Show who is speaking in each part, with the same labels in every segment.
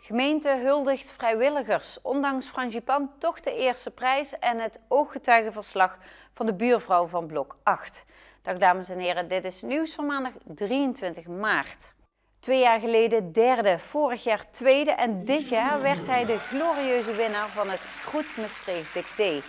Speaker 1: Gemeente huldigt vrijwilligers. Ondanks Frangipan toch de eerste prijs en het ooggetuigenverslag van de buurvrouw van blok 8. Dag dames en heren, dit is nieuws van maandag 23 maart. 2 jaar geleden derde, vorig jaar tweede en dit jaar werd hij de glorieuze winnaar van het Goed Maastricht Dicté.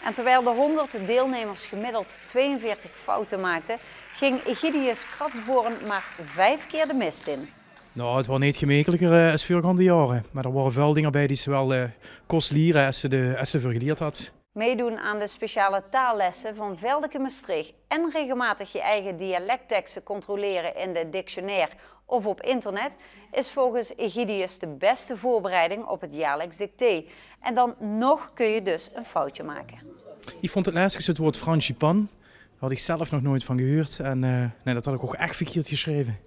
Speaker 1: En terwijl de 100 deelnemers gemiddeld 42 fouten maakten, ging Egidius Kratsboren maar 5 keer de mist in.
Speaker 2: Nou, het was niet gemakkelijker als voorgaande jaren. Maar er waren veel dingen bij die ze wel kost leren als ze vergeleerd had.
Speaker 1: Meedoen aan de speciale taallessen van Veldeke Maastricht en regelmatig je eigen dialectteksten controleren in de dictionaire of op internet is volgens Egidius de beste voorbereiding op het jaarlijks dicté. En dan nog kun je dus een foutje maken.
Speaker 2: Ik vond het lastigste het woord Frangipan. Daar had ik zelf nog nooit van gehoord en nee, dat had ik ook echt verkeerd geschreven.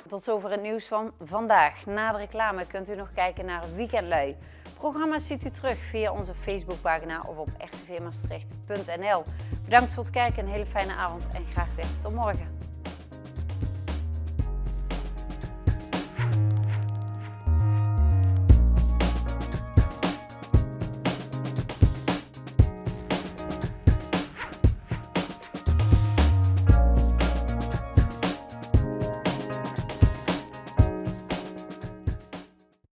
Speaker 1: Tot zover het nieuws van vandaag. Na de reclame kunt u nog kijken naar Weekendlui. Programma's ziet u terug via onze Facebookpagina of op rtvmaastricht.nl. Bedankt voor het kijken, een hele fijne avond en graag weer tot morgen.